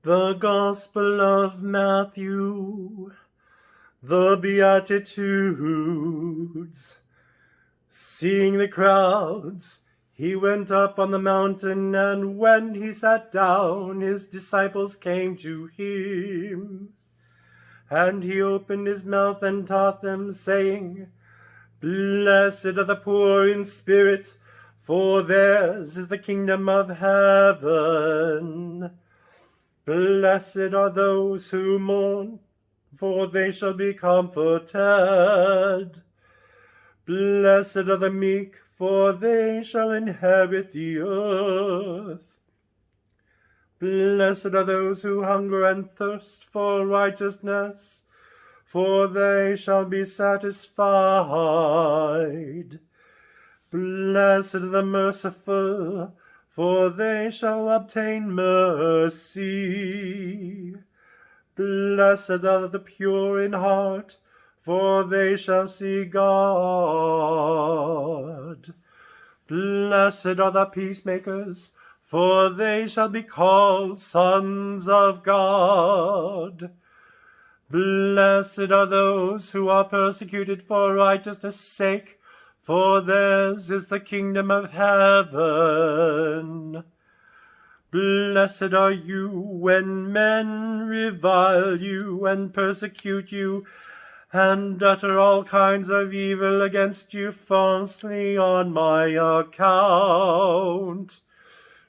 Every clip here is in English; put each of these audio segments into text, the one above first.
The Gospel of Matthew, the Beatitudes. Seeing the crowds, he went up on the mountain, and when he sat down, his disciples came to him. And he opened his mouth and taught them, saying, Blessed are the poor in spirit, for theirs is the kingdom of heaven. Blessed are those who mourn, for they shall be comforted. Blessed are the meek, for they shall inherit the earth. Blessed are those who hunger and thirst for righteousness, for they shall be satisfied. Blessed are the merciful, for they shall obtain mercy. Blessed are the pure in heart, for they shall see God. Blessed are the peacemakers, for they shall be called sons of God. Blessed are those who are persecuted for righteousness' sake, for theirs is the kingdom of heaven. Blessed are you when men revile you and persecute you, and utter all kinds of evil against you falsely on my account.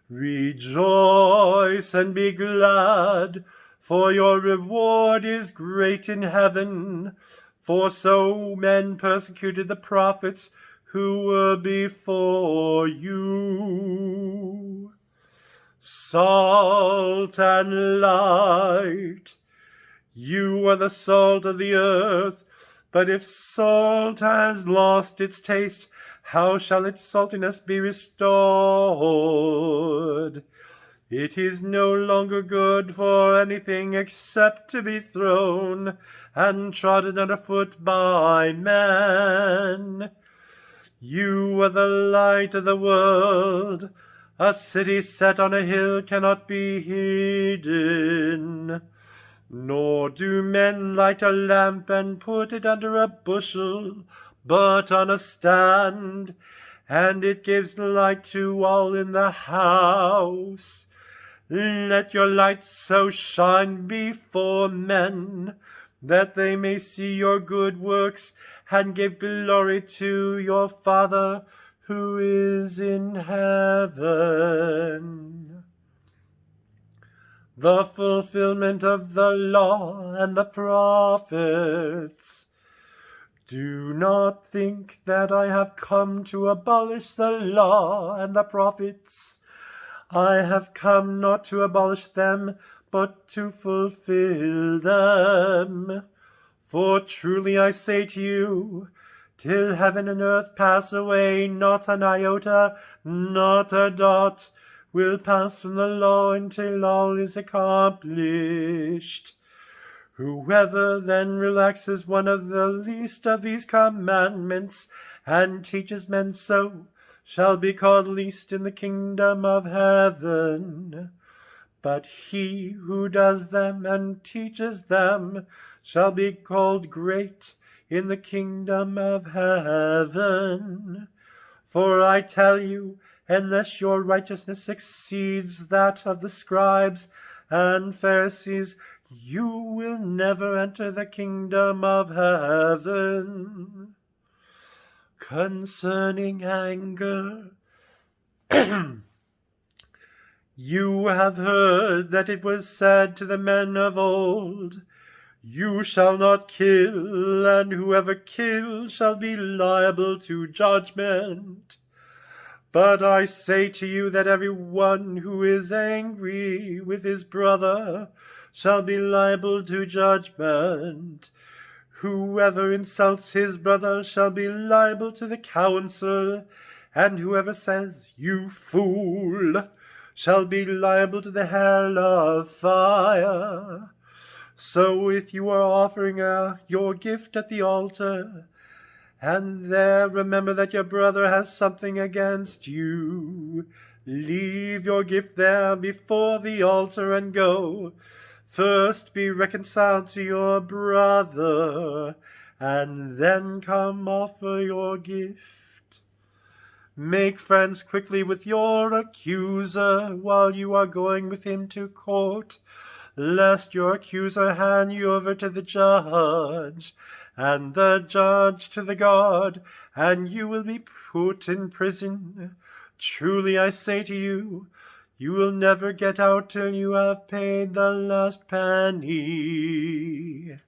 Rejoice and be glad, for your reward is great in heaven. For so men persecuted the prophets who were before you. Salt and light. You are the salt of the earth, but if salt has lost its taste, how shall its saltiness be restored? It is no longer good for anything except to be thrown and trodden underfoot by men. You are the light of the world. A city set on a hill cannot be hidden. Nor do men light a lamp and put it under a bushel, but on a stand, and it gives light to all in the house. Let your light so shine before men, that they may see your good works and give glory to your Father who is in heaven. The fulfillment of the law and the prophets. Do not think that I have come to abolish the law and the prophets. I have come not to abolish them, but to fulfill them. For truly I say to you, till heaven and earth pass away, not an iota, not a dot, will pass from the law until all is accomplished. Whoever then relaxes one of the least of these commandments and teaches men so shall be called least in the kingdom of heaven. But he who does them and teaches them shall be called great in the kingdom of heaven. For I tell you, unless your righteousness exceeds that of the scribes and Pharisees, you will never enter the kingdom of heaven. Concerning anger, you have heard that it was said to the men of old, You shall not kill, and whoever kills shall be liable to judgment. But I say to you that every one who is angry with his brother shall be liable to judgment. Whoever insults his brother shall be liable to the council, and whoever says, You fool, shall be liable to the hell of fire. So if you are offering your gift at the altar, and there remember that your brother has something against you, Leave your gift there before the altar and go. First be reconciled to your brother, and then come offer your gift. Make friends quickly with your accuser while you are going with him to court, lest your accuser hand you over to the judge, and the judge to the guard, and you will be put in prison. Truly I say to you, you will never get out till you have paid the last penny.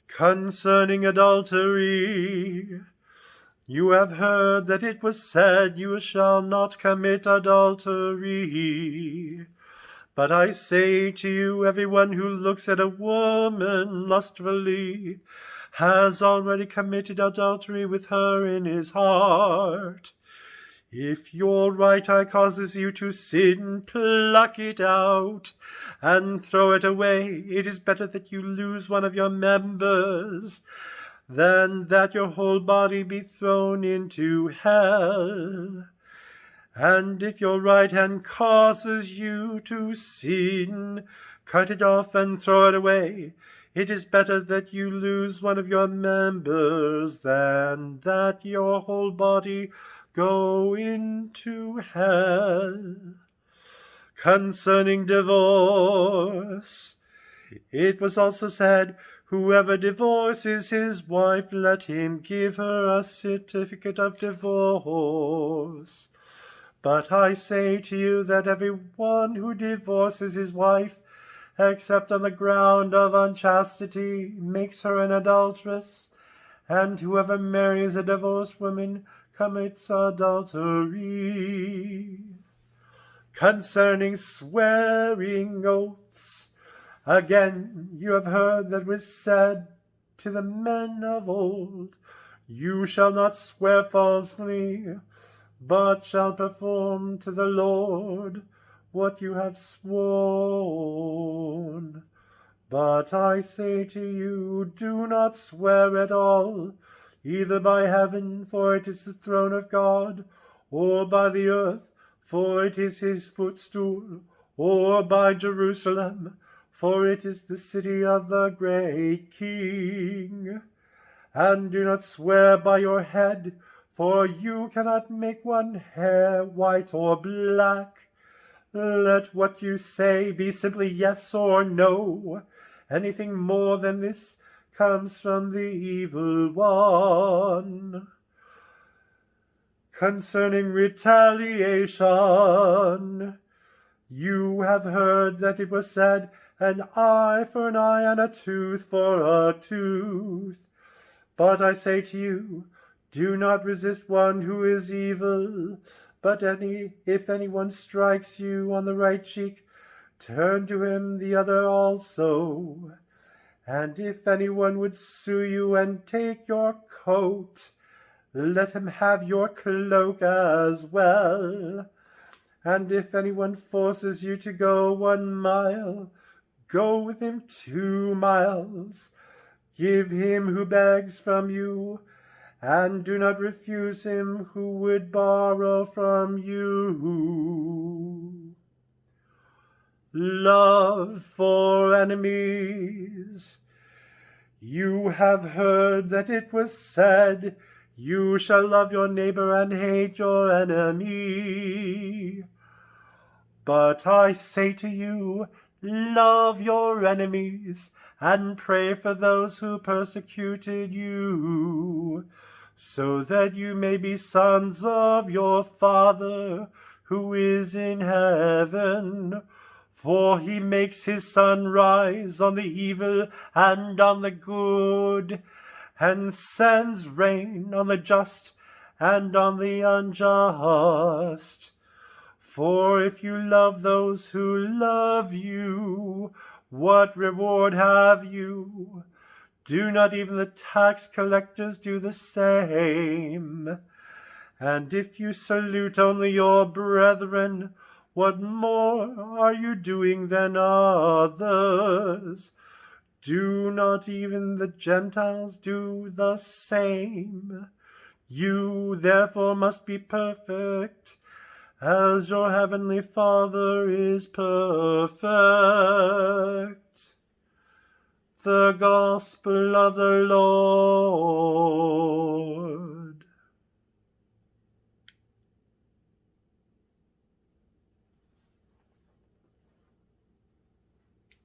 Concerning adultery, you have heard that it was said, you shall not commit adultery. But I say to you, everyone who looks at a woman lustfully has already committed adultery with her in his heart. If your right eye causes you to sin, pluck it out and throw it away. It is better that you lose one of your members than that your whole body be thrown into hell. And if your right hand causes you to sin, cut it off and throw it away. It is better that you lose one of your members than that your whole body go into hell. Concerning divorce, it was also said, whoever divorces his wife, let him give her a certificate of divorce. But I say to you that everyone who divorces his wife, except on the ground of unchastity, makes her an adulteress, and whoever marries a divorced woman commits adultery. Concerning swearing oaths, again you have heard that was said to the men of old, you shall not swear falsely, but shall perform to the Lord what you have sworn. But I say to you, do not swear at all, either by heaven, for it is the throne of God, or by the earth, for it is his footstool, or by Jerusalem, for it is the city of the great King. And do not swear by your head, for you cannot make one hair white or black. Let what you say be simply yes or no. Anything more than this comes from the evil one. Concerning retaliation, you have heard that it was said, an eye for an eye and a tooth for a tooth. But I say to you, do not resist one who is evil, but if anyone strikes you on the right cheek, turn to him the other also. And if anyone would sue you and take your coat, let him have your cloak as well. And if anyone forces you to go 1 mile, go with him 2 miles. Give him who begs from you, and do not refuse him who would borrow from you. Love for enemies. You have heard that it was said, you shall love your neighbor and hate your enemy. But I say to you, love your enemies, and pray for those who persecuted you, so that you may be sons of your Father who is in heaven. For he makes his sun rise on the evil and on the good, and sends rain on the just and on the unjust. For if you love those who love you, what reward have you? Do not even the tax collectors do the same? And if you salute only your brethren, what more are you doing than others? Do not even the Gentiles do the same? You therefore must be perfect, as your heavenly Father is perfect. The Gospel of the Lord.